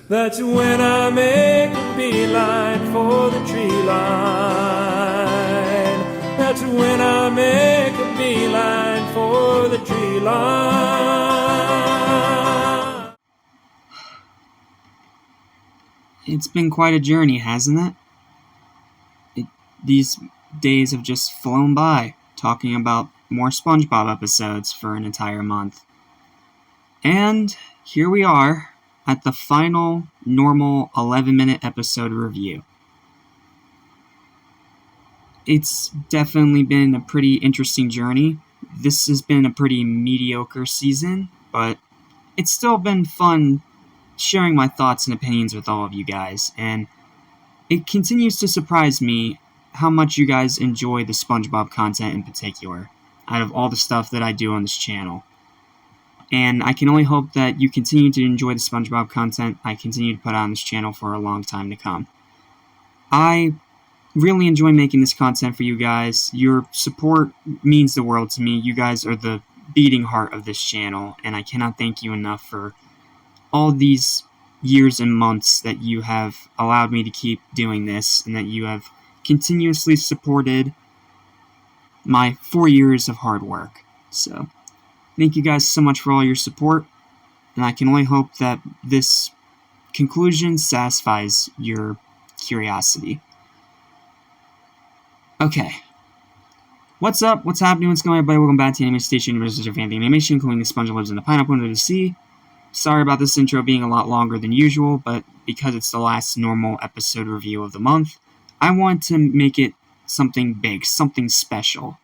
That's when I make a beeline for the tree line. That's when I make a beeline for the tree line. It's been quite a journey, hasn't it? These days have just flown by, talking about more SpongeBob episodes for an entire month. And here we are, at the final normal 11-minute episode review. It's definitely been a pretty interesting journey. This has been a pretty mediocre season, but it's still been fun sharing my thoughts and opinions with all of you guys, and it continues to surprise me how much you guys enjoy the SpongeBob content in particular, out of all the stuff that I do on this channel. And I can only hope that you continue to enjoy the SpongeBob content I continue to put on this channel for a long time to come. I really enjoy making this content for you guys. Your support means the world to me. You guys are the beating heart of this channel, and I cannot thank you enough for all these years and months that you have allowed me to keep doing this, and that you have continuously supported my 4 years of hard work. So thank you guys so much for all your support, and I can only hope that this conclusion satisfies your curiosity. Okay. What's up? What's happening? What's going on, everybody? Welcome back to Anime Station, your fan animation, including the sponge that lives in the pineapple under the sea. Sorry about this intro being a lot longer than usual, but because it's the last normal episode review of the month, I want to make it something big, something special.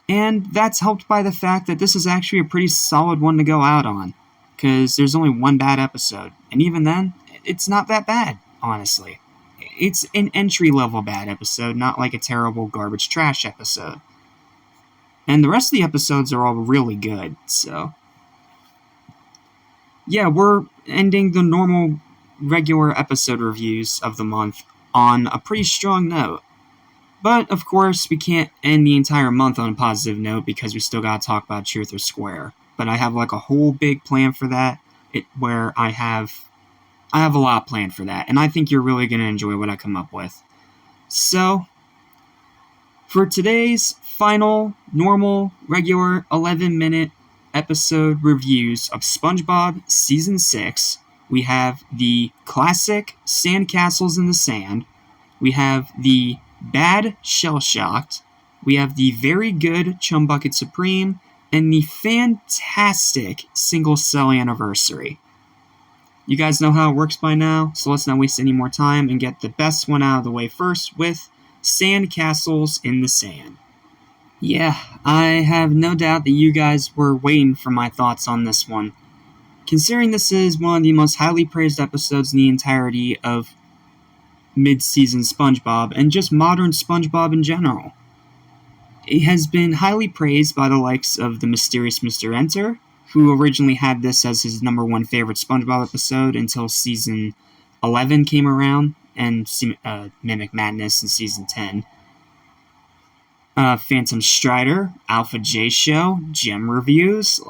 And that's helped by the fact that this is actually a pretty solid one to go out on, because there's only one bad episode, and even then, it's not that bad, honestly. It's an entry-level bad episode, not like a terrible garbage trash episode. And the rest of the episodes are all really good, so yeah, we're ending the normal, regular episode reviews of the month on a pretty strong note. But, of course, we can't end the entire month on a positive note because we still gotta talk about Truth or Square. But I have, like, a whole big plan for that, where I have a lot planned for that, and I think you're really gonna enjoy what I come up with. So, for today's final, normal, regular 11-minute episode reviews of SpongeBob Season 6, we have the classic Sandcastles in the Sand, we have the bad Shell Shocked, we have the very good Chum Bucket Supreme, and the fantastic Single Cell Anniversary. You guys know how it works by now, so let's not waste any more time and get the best one out of the way first with Sandcastles in the Sand. Yeah, I have no doubt that you guys were waiting for my thoughts on this one. Considering this is one of the most highly praised episodes in the entirety of mid-season SpongeBob, and just modern SpongeBob in general. It has been highly praised by the likes of the mysterious Mr. Enter, who originally had this as his #1 favorite SpongeBob episode until Season 11 came around, and Mimic Madness in Season 10. Phantom Strider, Alpha J Show, Gem Reviews,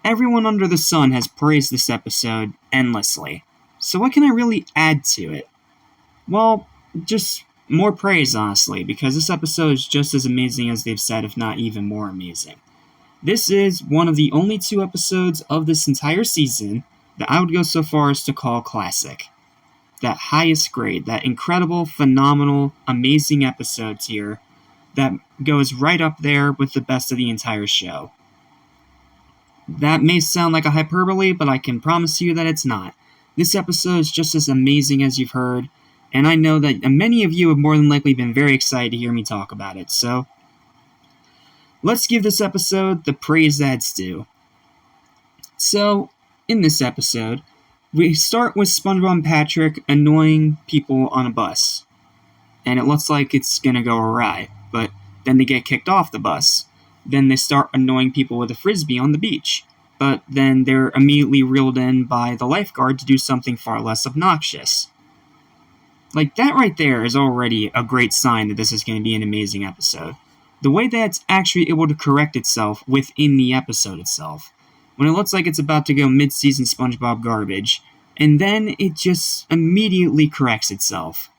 everyone under the sun has praised this episode endlessly. So what can I really add to it? Well, just more praise, honestly, because this episode is just as amazing as they've said, if not even more amazing. This is one of the only 2 episodes of this entire season that I would go so far as to call classic. That highest grade, that incredible, phenomenal, amazing episode tier that goes right up there with the best of the entire show. That may sound like a hyperbole, but I can promise you that it's not. This episode is just as amazing as you've heard, and I know that many of you have more than likely been very excited to hear me talk about it, so let's give this episode the praise that it's due. So, in this episode, we start with SpongeBob and Patrick annoying people on a bus, and it looks like it's gonna go awry, but then they get kicked off the bus. Then they start annoying people with a frisbee on the beach, but then they're immediately reeled in by the lifeguard to do something far less obnoxious. That right there is already a great sign that this is going to be an amazing episode. the way that it's actually able to correct itself within the episode itself. When it looks like it's about to go mid-season SpongeBob garbage, and then it just immediately corrects itself.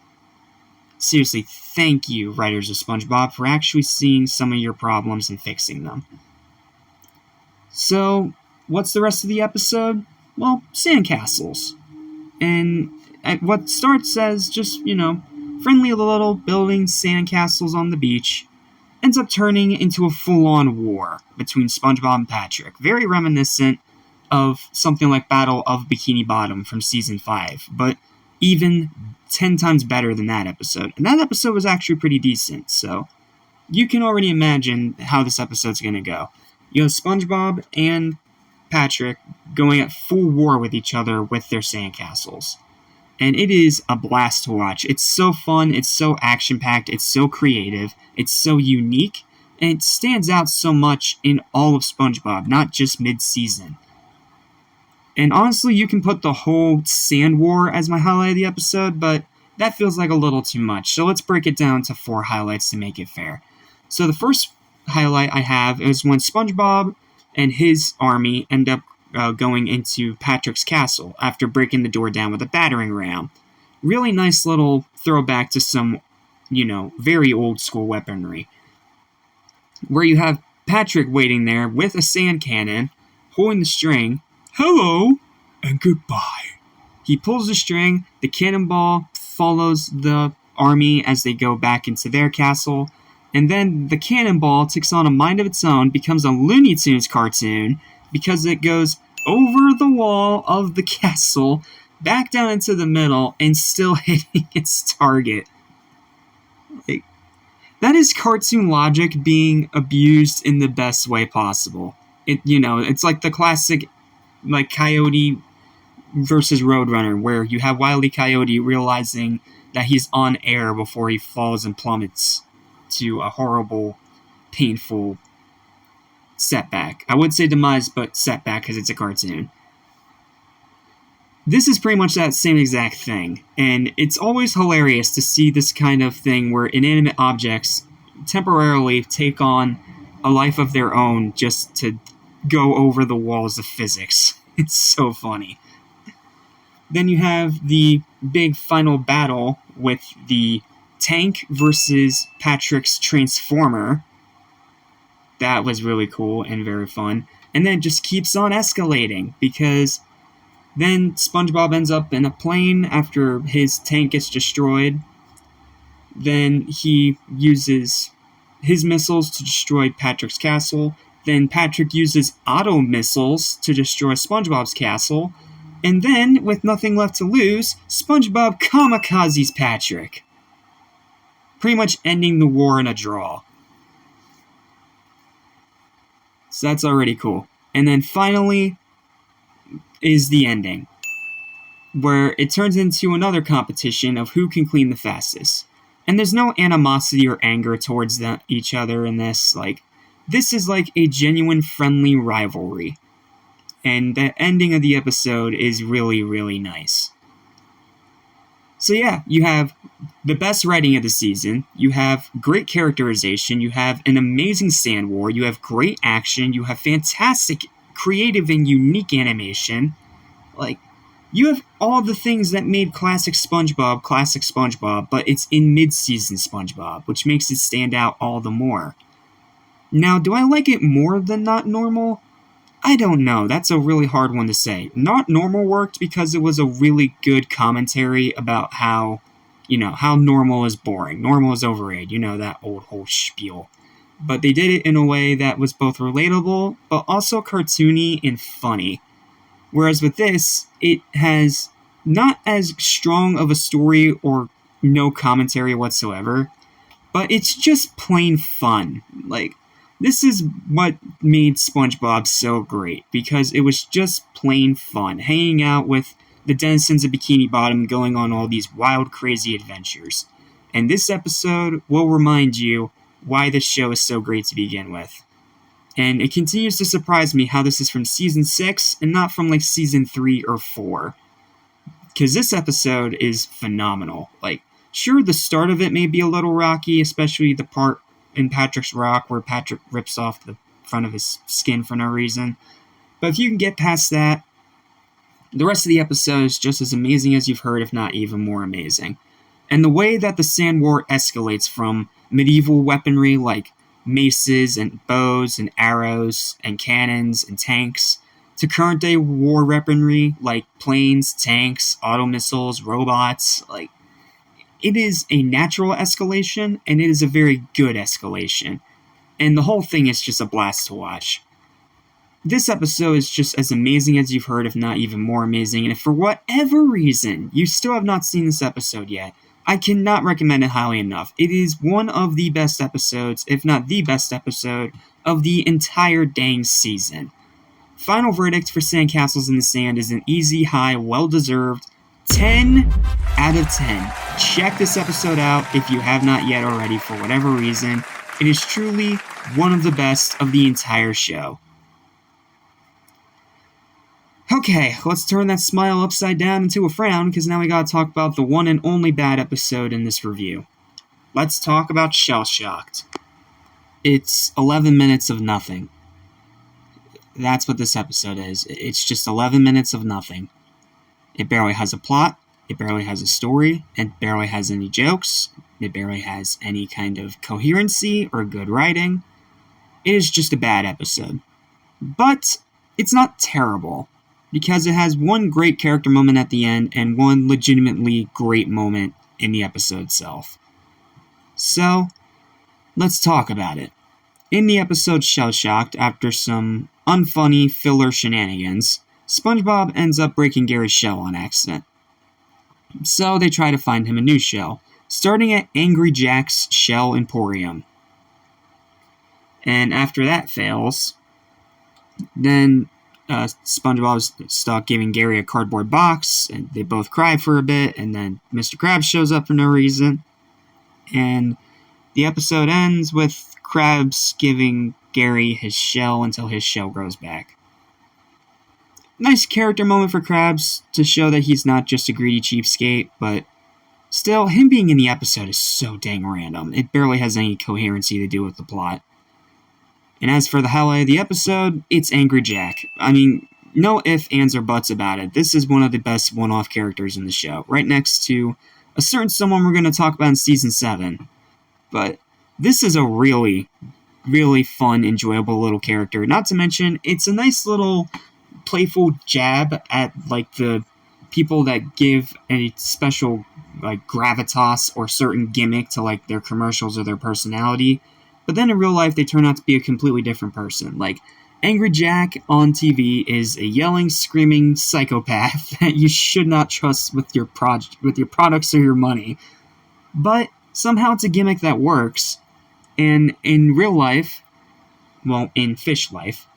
Seriously, thank you, writers of SpongeBob, for actually seeing some of your problems and fixing them. So, what's the rest of the episode? Well, sandcastles. And what starts as just, friendly little building sandcastles on the beach ends up turning into a full-on war between SpongeBob and Patrick. Very reminiscent of something like Battle of Bikini Bottom from Season 5, but even 10 times better than that episode. And that episode was actually pretty decent, so you can already imagine how this episode's going to go. You have SpongeBob and Patrick going at full war with each other with their sandcastles. And it is a blast to watch. It's so fun, it's so action-packed, it's so creative, it's so unique, and it stands out so much in all of SpongeBob, not just mid-season. And honestly, you can put the whole sand war as my highlight of the episode, but that feels like a little too much. So let's break it down to 4 highlights to make it fair. So the first highlight I have is when SpongeBob and his army end up going into Patrick's castle after breaking the door down with a battering ram. Really nice little throwback to some, very old school weaponry. Where you have Patrick waiting there with a sand cannon, holding the string. Hello and goodbye. He pulls the string, the cannonball follows the army as they go back into their castle, and then the cannonball takes on a mind of its own, becomes a Looney Tunes cartoon, because it goes over the wall of the castle, back down into the middle, and still hitting its target. That is cartoon logic being abused in the best way possible. It's like the classic, Coyote versus Roadrunner, where you have Wile E. Coyote realizing that he's on air before he falls and plummets to a horrible, painful setback. I would say demise, but setback because it's a cartoon. This is pretty much that same exact thing, and it's always hilarious to see this kind of thing where inanimate objects temporarily take on a life of their own just to go over the walls of physics. It's so funny. Then you have the big final battle with the tank versus Patrick's Transformer. That was really cool and very fun. And then it just keeps on escalating, because then SpongeBob ends up in a plane after his tank gets destroyed. Then he uses his missiles to destroy Patrick's castle. Then Patrick uses auto missiles to destroy SpongeBob's castle. And then, with nothing left to lose, SpongeBob kamikazes Patrick. Pretty much ending the war in a draw. So that's already cool. And then finally is the ending, where it turns into another competition of who can clean the fastest. And there's no animosity or anger towards each other in this. This is like a genuine friendly rivalry. And the ending of the episode is really, really nice. So yeah, you have the best writing of the season, you have great characterization, you have an amazing sand war, you have great action, you have fantastic, creative, and unique animation. You have all the things that made classic SpongeBob, but it's in mid-season SpongeBob, which makes it stand out all the more. Now, do I like it more than Not Normal? I don't know. That's a really hard one to say. Not Normal worked because it was a really good commentary about how normal is boring. Normal is overrated. That old whole spiel. But they did it in a way that was both relatable, but also cartoony and funny. Whereas with this, it has not as strong of a story or no commentary whatsoever, but it's just plain fun. This is what made SpongeBob so great, because it was just plain fun, hanging out with the denizens of Bikini Bottom, going on all these wild, crazy adventures. And this episode will remind you why this show is so great to begin with. And it continues to surprise me how this is from Season 6 and not from Season 3 or 4. Because this episode is phenomenal. Sure, the start of it may be a little rocky, especially the part in Patrick's Rock where Patrick rips off the front of his skin for no reason. But if you can get past that, the rest of the episode is just as amazing as you've heard, if not even more amazing. And the way that the Sand War escalates from medieval weaponry like maces and bows and arrows and cannons and tanks to current day war weaponry like planes, tanks, auto missiles, robots, like, it is a natural escalation, and it is a very good escalation. And the whole thing is just a blast to watch. This episode is just as amazing as you've heard, if not even more amazing. And if for whatever reason you still have not seen this episode yet, I cannot recommend it highly enough. It is one of the best episodes, if not the best episode, of the entire dang season. Final verdict for Sandcastles in the Sand is an easy, high, well-deserved 10 out of 10. Check this episode out if you have not yet already for whatever reason. It is truly one of the best of the entire show. Okay, let's turn that smile upside down into a frown, because now we gotta talk about the one and only bad episode in this review. Let's talk about Shell Shocked. It's 11 minutes of nothing. That's what this episode is. It's just 11 minutes of nothing. It barely has a plot, it barely has a story, it barely has any jokes, it barely has any kind of coherency or good writing. It is just a bad episode. But it's not terrible, because it has one great character moment at the end and one legitimately great moment in the episode itself. So, let's talk about it. In the episode Shell Shocked, after some unfunny filler shenanigans, SpongeBob ends up breaking Gary's shell on accident. So they try to find him a new shell, starting at Angry Jack's Shell Emporium. And after that fails, then SpongeBob's stuck giving Gary a cardboard box, and they both cry for a bit, and then Mr. Krabs shows up for no reason. And the episode ends with Krabs giving Gary his shell until his shell grows back. Nice character moment for Krabs to show that he's not just a greedy cheapskate, but still, him being in the episode is so dang random. It barely has any coherency to do with the plot. And as for the highlight of the episode, it's Angry Jack. I mean, no ifs, ands, or buts about it. This is one of the best one-off characters in the show, right next to a certain someone we're going to talk about in Season 7. But this is a really, really fun, enjoyable little character. Not to mention, it's a nice little playful jab at, like, the people that give a special, like, gravitas or certain gimmick to, like, their commercials or their personality. But then in real life, they turn out to be a completely different person. Like, Angry Jack on TV is a yelling, screaming psychopath that you should not trust with your products or your money. But somehow it's a gimmick that works. And in real life, well, in fish life,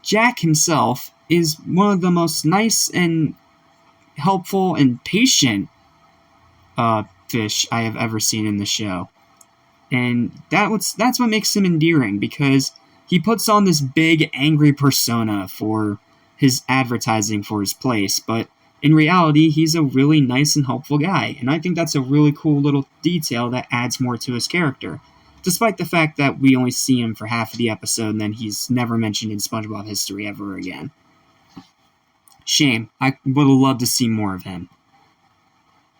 Jack himself is one of the most nice and helpful and patient fish I have ever seen in the show. And that's what makes him endearing, because he puts on this big, angry persona for his advertising for his place, but in reality, he's a really nice and helpful guy, and I think that's a really cool little detail that adds more to his character, despite the fact that we only see him for half of the episode, and then he's never mentioned in SpongeBob history ever again. Shame. I would have loved to see more of him.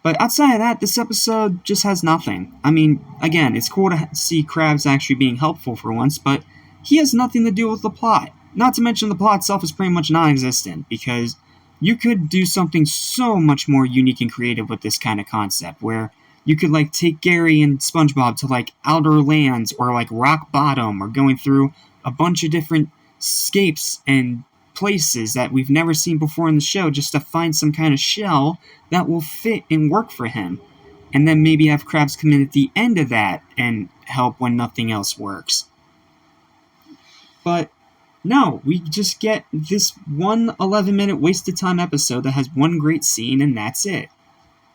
But outside of that, this episode just has nothing. I mean, again, it's cool to see Krabs actually being helpful for once, but he has nothing to do with the plot. Not to mention the plot itself is pretty much non-existent, because you could do something so much more unique and creative with this kind of concept, where you could, like, take Gary and SpongeBob to, like, Outer Lands or, like, Rock Bottom, or going through a bunch of different scapes and places that we've never seen before in the show just to find some kind of shell that will fit and work for him. And then maybe have Krabs come in at the end of that and help when nothing else works. But no, we just get this one 11-minute wasted time episode that has one great scene, and that's it.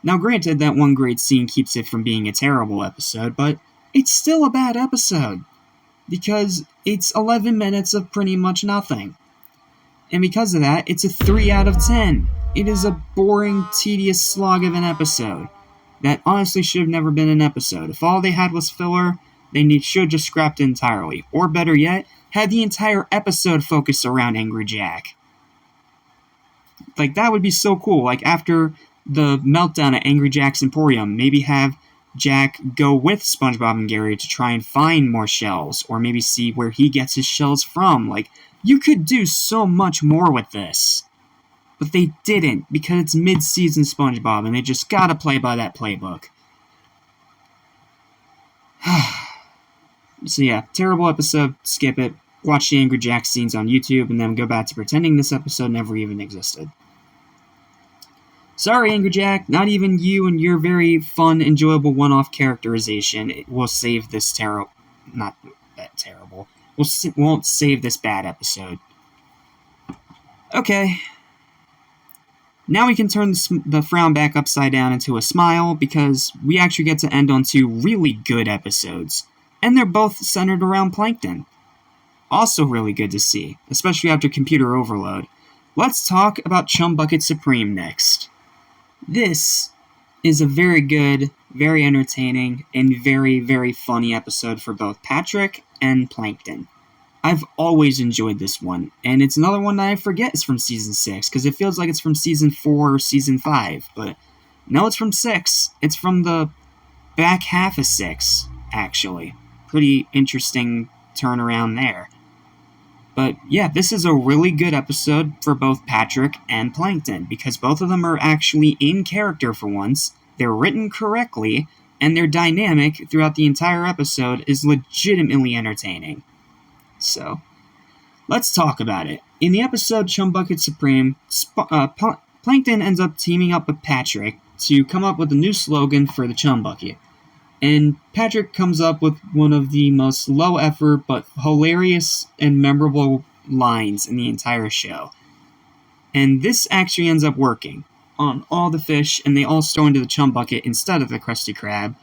Now granted, that one great scene keeps it from being a terrible episode, but it's still a bad episode, because it's 11 minutes of pretty much nothing. And because of that, it's a 3 out of 10. It is a boring, tedious slog of an episode that honestly should have never been an episode. If all they had was filler, They should just scrapped it entirely. Or better yet, have the entire episode focus around Angry Jack. Like, that would be so cool. Like, after the meltdown at Angry Jack's Emporium, maybe have Jack go with SpongeBob and Gary to try and find more shells, or maybe see where he gets his shells from. Like, you could do so much more with this. But they didn't, because it's mid-season SpongeBob, and they just gotta play by that playbook. So yeah, terrible episode, skip it. Watch the Angry Jack scenes on YouTube, and then go back to pretending this episode never even existed. Sorry, Angry Jack, not even you and your very fun, enjoyable one-off characterization will save this not that terrible. Won't save this bad episode. Okay. Now we can turn the frown back upside down into a smile, because we actually get to end on 2 really good episodes. And they're both centered around Plankton. Also really good to see, especially after computer overload. Let's talk about Chum Bucket Supreme next. This is a very good, very entertaining, and very, very funny episode for both Patrick and Plankton. I've always enjoyed this one, and it's another one that I forget is from Season 6, because it feels like it's from Season 4 or Season 5, but no, it's from 6. It's from the back half of 6, actually. Pretty interesting turnaround there. But yeah, this is a really good episode for both Patrick and Plankton, because both of them are actually in character for once, they're written correctly, and their dynamic throughout the entire episode is legitimately entertaining. So, let's talk about it. In the episode Chum Bucket Supreme, Plankton ends up teaming up with Patrick to come up with a new slogan for the Chum Bucket. And Patrick comes up with one of the most low-effort but hilarious and memorable lines in the entire show. And this actually ends up working on all the fish, and they all store into the Chum Bucket instead of the Krusty Krab,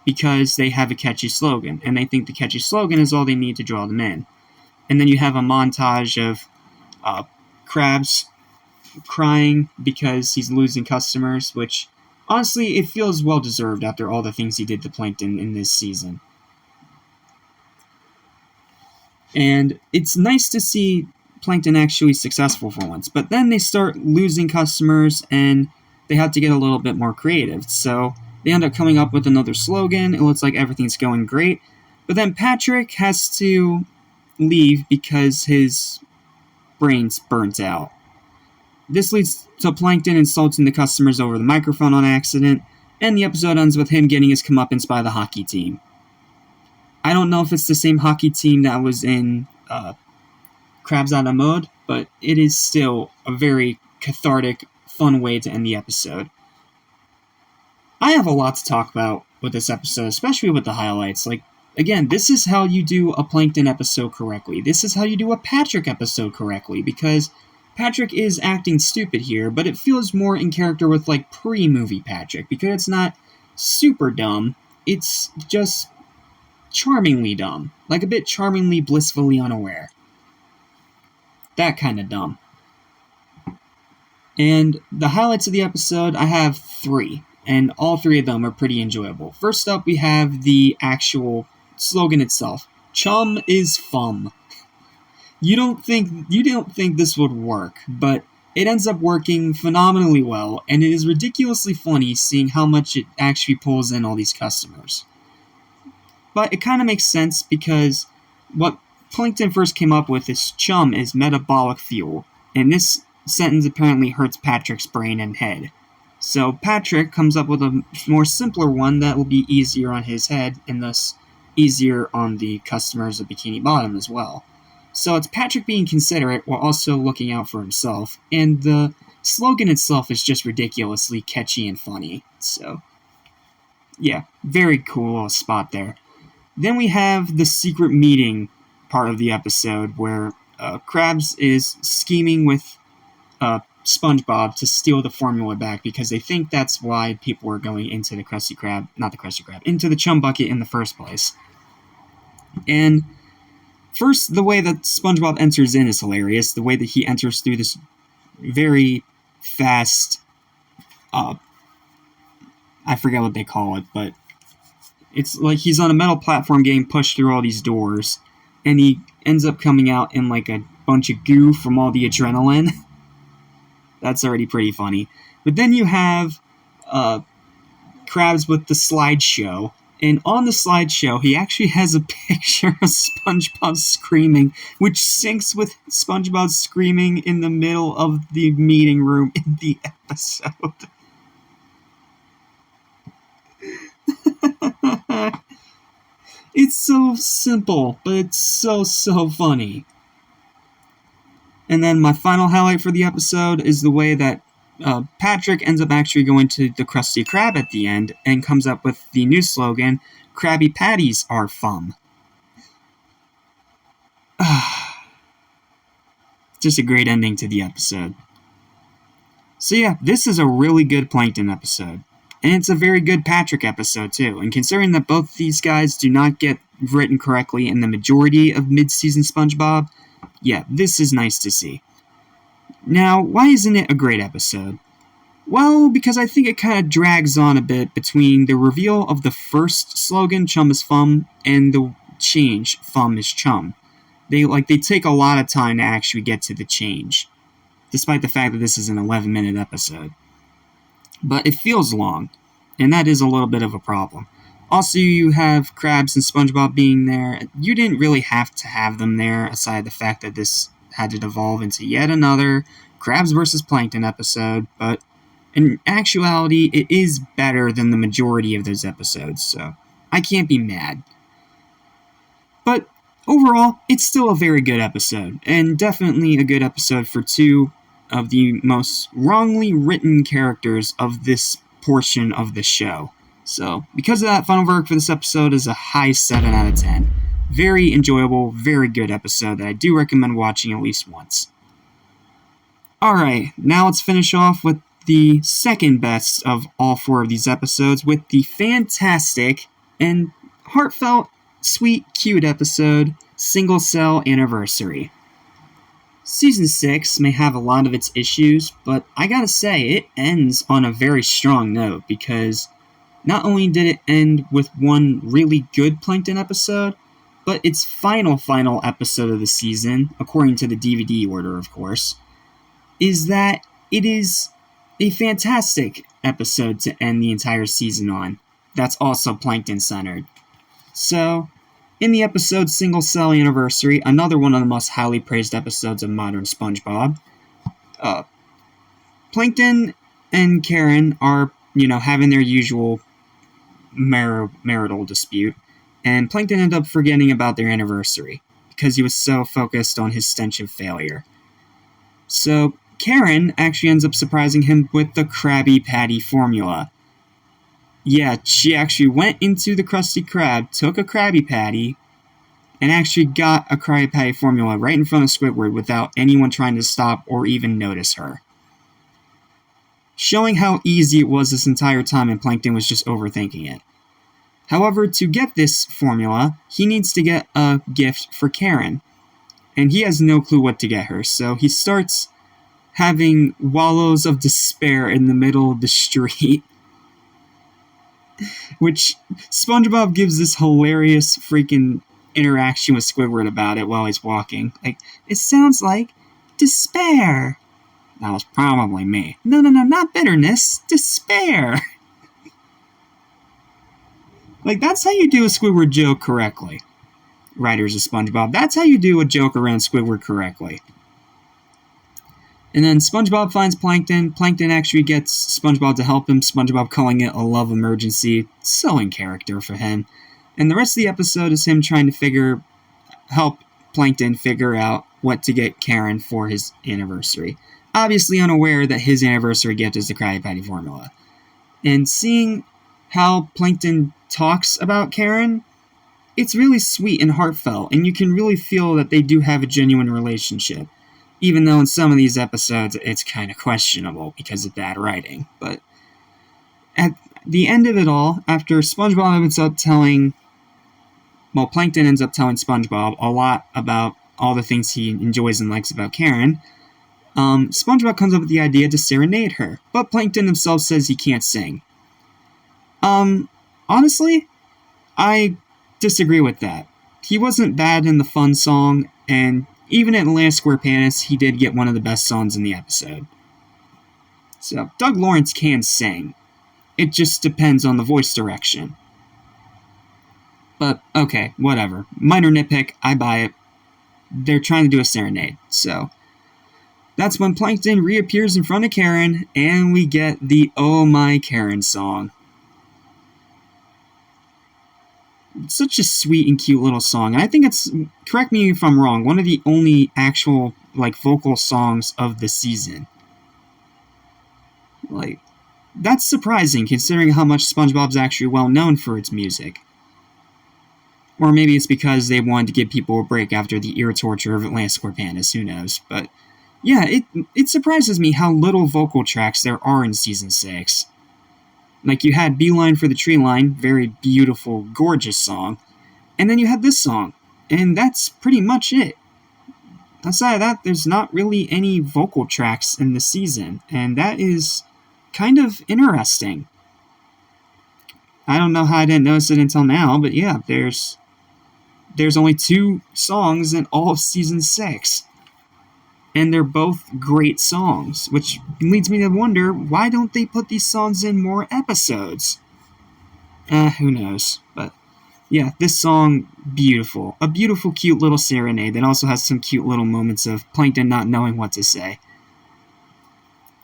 because they have a catchy slogan, and they think the catchy slogan is all they need to draw them in. And then you have a montage of Krabs crying because he's losing customers, which, honestly, it feels well-deserved after all the things he did to Plankton in this season. And it's nice to see Plankton actually successful for once, but then they start losing customers, and they have to get a little bit more creative. So they end up coming up with another slogan. It looks like everything's going great, but then Patrick has to leave because his brain's burnt out. This leads to Plankton insulting the customers over the microphone on accident, and the episode ends with him getting his comeuppance by the hockey team. I don't know if it's the same hockey team that was in Krabs Out of Mode, but it is still a very cathartic, fun way to end the episode. I have a lot to talk about with this episode, especially with the highlights. Like, again, this is how you do a Plankton episode correctly. This is how you do a Patrick episode correctly, because Patrick is acting stupid here, but it feels more in character with, like, pre-movie Patrick, because it's not super dumb, it's just charmingly dumb. Like, a bit charmingly, blissfully unaware. That kind of dumb. And the highlights of the episode, I have 3, and all 3 of them are pretty enjoyable. First up, we have the actual slogan itself. Chum is fun. You don't think this would work, but it ends up working phenomenally well, and it is ridiculously funny seeing how much it actually pulls in all these customers. But it kind of makes sense, because what Plankton first came up with is chum is metabolic fuel, and this sentence apparently hurts Patrick's brain and head. So Patrick comes up with a more simpler one that will be easier on his head, and thus easier on the customers of Bikini Bottom as well. So it's Patrick being considerate while also looking out for himself, and the slogan itself is just ridiculously catchy and funny. So, yeah, very cool little spot there. Then we have the secret meeting part of the episode where Krabs is scheming with SpongeBob to steal the formula back, because they think that's why people are going into the into the Chum Bucket in the first place. And first, the way that SpongeBob enters in is hilarious. The way that he enters through this very fast, I forget what they call it, but It's like he's on a metal platform getting pushed through all these doors, and he ends up coming out in like a bunch of goo from all the adrenaline. That's already pretty funny. But then you have Krabs with the slideshow, and on the slideshow, he actually has a picture of SpongeBob screaming, which syncs with SpongeBob screaming in the middle of the meeting room in the episode. It's so simple, but it's so funny. And then my final highlight for the episode is the way that Patrick ends up actually going to the Krusty Krab at the end and comes up with the new slogan, Krabby Patties are fun. Just a great ending to the episode. So yeah, this is a really good Plankton episode. And it's a very good Patrick episode too. And considering that both these guys do not get written correctly in the majority of mid-season SpongeBob, yeah, this is nice to see. Now, why isn't it a great episode? Well, because I think it kind of drags on a bit between the reveal of the first slogan, Chum is Fum, and the change, Fum is Chum. They take a lot of time to actually get to the change, despite the fact that this is an 11-minute episode. But it feels long, and that is a little bit of a problem. Also, you have Krabs and SpongeBob being there. You didn't really have to have them there, aside the fact that this had to devolve into yet another Krabs vs. Plankton episode, but in actuality, it is better than the majority of those episodes, so I can't be mad. But overall, it's still a very good episode, and definitely a good episode for two of the most wrongly written characters of this portion of the show. So, because of that, final verdict for this episode is a high 7 out of 10. Very enjoyable, very good episode that I do recommend watching at least once. Alright, now let's finish off with the second best of all 4 of these episodes with the fantastic and heartfelt, sweet, cute episode, Single Cell Anniversary. Season 6 may have a lot of its issues, but I gotta say, it ends on a very strong note, because not only did it end with one really good Plankton episode, but its final episode of the season, according to the DVD order, of course, is that it is a fantastic episode to end the entire season on. That's also Plankton-centered. So, in the episode Single Cell Anniversary, another one of the most highly praised episodes of modern SpongeBob, Plankton and Karen are, having their usual marital dispute, and Plankton ended up forgetting about their anniversary because he was so focused on his stench of failure. So, Karen actually ends up surprising him with the Krabby Patty formula. Yeah, she actually went into the Krusty Krab, took a Krabby Patty, and actually got a Krabby Patty formula right in front of Squidward without anyone trying to stop or even notice her. Showing how easy it was this entire time and Plankton was just overthinking it. However, to get this formula, he needs to get a gift for Karen, and he has no clue what to get her, so he starts having wallows of despair in the middle of the street, which SpongeBob gives this hilarious freaking interaction with Squidward about it while he's walking. Like, it sounds like despair. That was probably me. No, not bitterness, despair. Like, that's how you do a Squidward joke correctly. Writers of SpongeBob, that's how you do a joke around Squidward correctly. And then SpongeBob finds Plankton. Plankton actually gets SpongeBob to help him, SpongeBob calling it a love emergency. So in character for him. And the rest of the episode is him trying to help Plankton figure out what to get Karen for his anniversary. Obviously unaware that his anniversary gift is the Krabby Patty formula. And seeing how Plankton talks about Karen, it's really sweet and heartfelt, and you can really feel that they do have a genuine relationship. Even though in some of these episodes it's kind of questionable because of bad writing. But at the end of it all, after SpongeBob ends up Plankton ends up telling SpongeBob a lot about all the things he enjoys and likes about Karen, SpongeBob comes up with the idea to serenade her, but Plankton himself says he can't sing. Honestly, I disagree with that. He wasn't bad in the fun song, and even at Last Square Panis, he did get one of the best songs in the episode. So, Doug Lawrence can sing. It just depends on the voice direction. But, okay, whatever. Minor nitpick, I buy it. They're trying to do a serenade, so... That's when Plankton reappears in front of Karen, and we get the Oh My Karen song. It's such a sweet and cute little song, and I think it's, correct me if I'm wrong, one of the only actual, vocal songs of the season. That's surprising, considering how much SpongeBob's actually well known for its music. Or maybe it's because they wanted to give people a break after the ear torture of Last Square Panis, who knows, but... Yeah, it surprises me how little vocal tracks there are in Season 6. You had Beeline for the Tree Line, very beautiful, gorgeous song, and then you had this song, and that's pretty much it. Outside of that, there's not really any vocal tracks in the season, and that is kind of interesting. I don't know how I didn't notice it until now, but yeah, there's only 2 songs in all of Season 6. And they're both great songs, which leads me to wonder, why don't they put these songs in more episodes? Who knows, but yeah, this song, beautiful. A beautiful, cute little serenade that also has some cute little moments of Plankton not knowing what to say.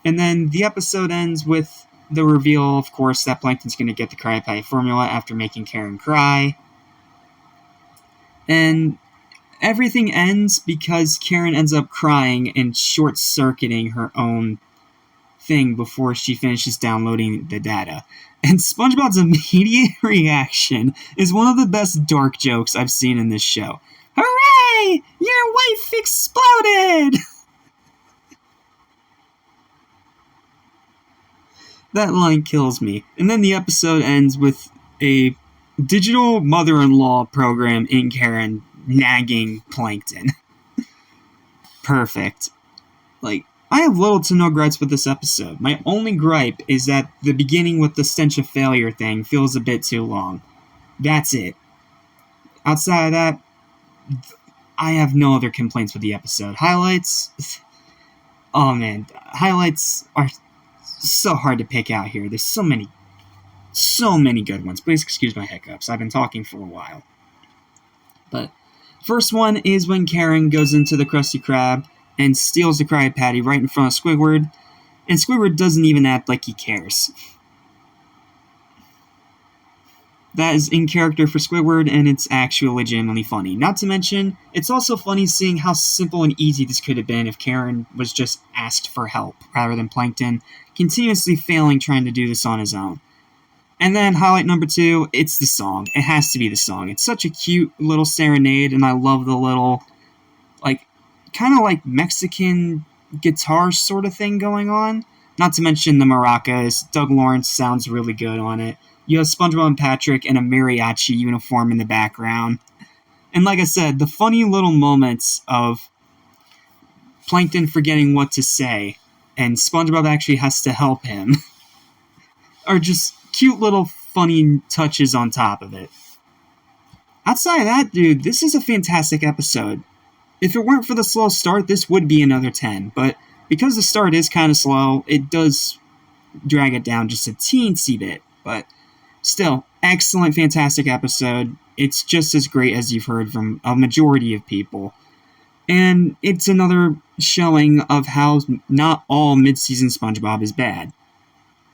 And then the episode ends with the reveal, of course, that Plankton's going to get the Cry Pie formula after making Karen cry. And... everything ends because Karen ends up crying and short-circuiting her own thing before she finishes downloading the data. And SpongeBob's immediate reaction is one of the best dark jokes I've seen in this show. Hooray! Your wife exploded! That line kills me. And then the episode ends with a digital mother-in-law program in Karen nagging Plankton. Perfect. I have little to no gripes with this episode. My only gripe is that the beginning with the stench of failure thing feels a bit too long. That's it. Outside of that, I have no other complaints with the episode. Highlights? Oh man, highlights are so hard to pick out here. There's so many good ones. Please excuse my hiccups. I've been talking for a while. But first one is when Karen goes into the Krusty Krab and steals the Krabby Patty right in front of Squidward, and Squidward doesn't even act like he cares. That is in character for Squidward, and it's actually legitimately funny. Not to mention, it's also funny seeing how simple and easy this could have been if Karen was just asked for help, rather than Plankton continuously failing trying to do this on his own. And then highlight number 2, it's the song. It has to be the song. It's such a cute little serenade, and I love the little, kind of Mexican guitar sort of thing going on. Not to mention the maracas. Doug Lawrence sounds really good on it. You have SpongeBob and Patrick in a mariachi uniform in the background. And like I said, the funny little moments of Plankton forgetting what to say, and SpongeBob actually has to help him, are just cute little funny touches on top of it. Outside of that, dude, this is a fantastic episode. If it weren't for the slow start, this would be another 10, but because the start is kind of slow, it does drag it down just a teensy bit, but still, excellent, fantastic episode. It's just as great as you've heard from a majority of people. And it's another showing of how not all mid-season SpongeBob is bad,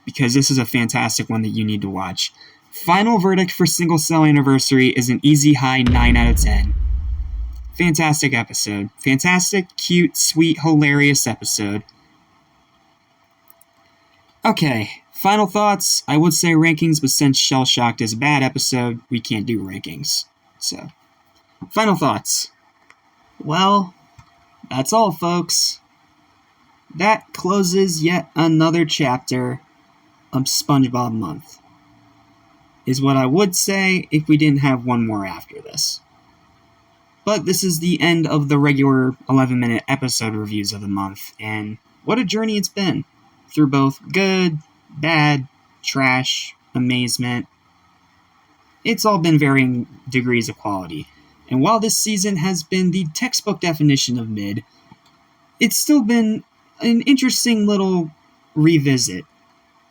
because this is a fantastic one that you need to watch. Final verdict for Single Cell Anniversary is an easy high 9 out of 10. Fantastic episode. Fantastic, cute, sweet, hilarious episode. Okay, final thoughts. I would say rankings, but since Shell Shocked is a bad episode, we can't do rankings. So, final thoughts. Well, that's all, folks. That closes yet another chapter of SpongeBob Month. Is what I would say if we didn't have one more after this. But this is the end of the regular 11-minute episode reviews of the month, and what a journey it's been. Through both good, bad, trash, amazement. it's all been varying degrees of quality. And while this season has been the textbook definition of mid, it's still been an interesting little revisit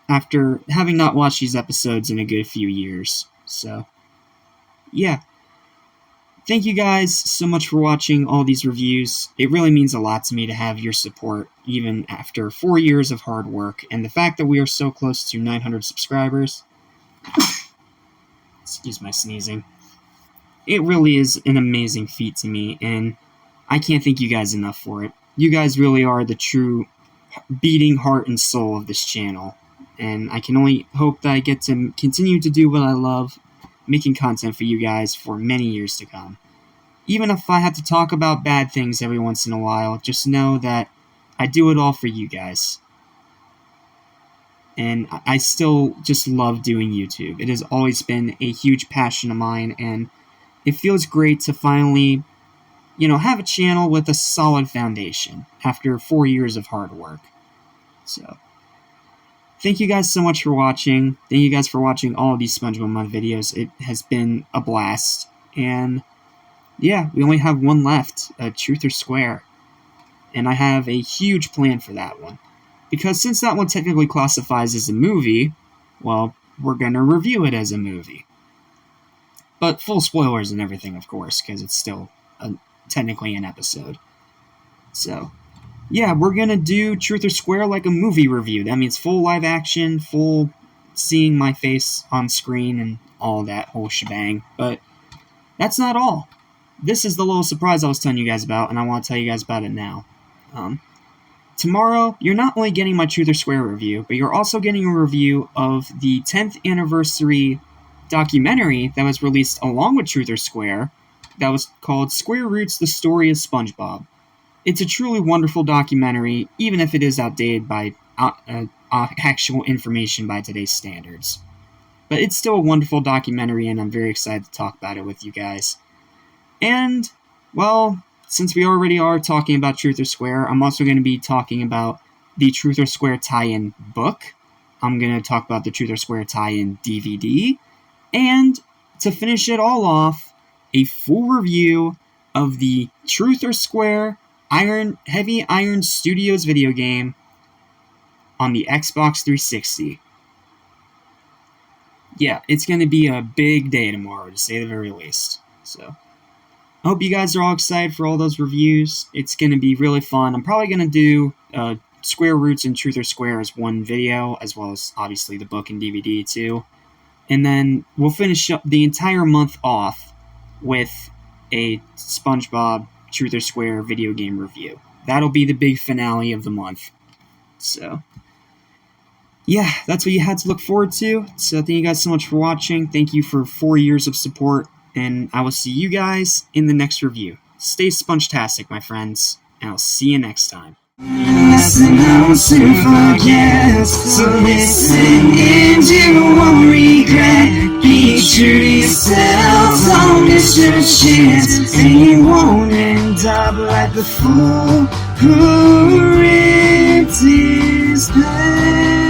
after having not watched these episodes in a good few years. So, yeah. Thank you guys so much for watching all these reviews. It really means a lot to me to have your support, even after 4 years of hard work, and the fact that we are so close to 900 subscribers. Excuse my sneezing. It really is an amazing feat to me, and I can't thank you guys enough for it. You guys really are the true beating heart and soul of this channel, and I can only hope that I get to continue to do what I love, making content for you guys for many years to come. Even if I have to talk about bad things every once in a while, just know that I do it all for you guys. And I still just love doing YouTube. It has always been a huge passion of mine, and it feels great to finally, have a channel with a solid foundation after 4 years of hard work. So, thank you guys so much for watching. Thank you guys for watching all of these SpongeBob Month videos. It has been a blast. And, yeah, we only have one left, Truth or Square. And I have a huge plan for that one. Because since that one technically classifies as a movie, well, we're going to review it as a movie. But full spoilers and everything, of course, because it's still technically an episode. So, yeah, we're going to do Truth or Square like a movie review. That means full live action, full seeing my face on screen and all that whole shebang. But that's not all. This is the little surprise I was telling you guys about, and I want to tell you guys about it now. Tomorrow, you're not only getting my Truth or Square review, but you're also getting a review of the 10th anniversary documentary that was released along with Truth or Square that was called Square Roots: The Story of SpongeBob. It's a truly wonderful documentary, even if it is outdated by actual information by today's standards. But it's still a wonderful documentary, and I'm very excited to talk about it with you guys. And, well, since we already are talking about Truth or Square, I'm also going to be talking about the Truth or Square tie-in book. I'm going to talk about the Truth or Square tie-in DVD. And, to finish it all off, a full review of the Truth or Square Heavy Iron Studios video game on the Xbox 360. Yeah, it's going to be a big day tomorrow, to say the very least. So, I hope you guys are all excited for all those reviews. It's going to be really fun. I'm probably going to do Square Roots and Truth or Square as one video, as well as, obviously, the book and DVD, too. And then we'll finish up the entire month off with a SpongeBob Truth or Square video game review. That'll be the big finale of the month. So, yeah, that's what you had to look forward to. So thank you guys so much for watching. Thank you for 4 years of support. And I will see you guys in the next review. Stay sponge-tastic, my friends, and I'll see you next time. Listen, I'll soon forget. So listen and you won't regret. Be true to yourself, don't miss your chance. And you won't end up like the fool who ripped his pants.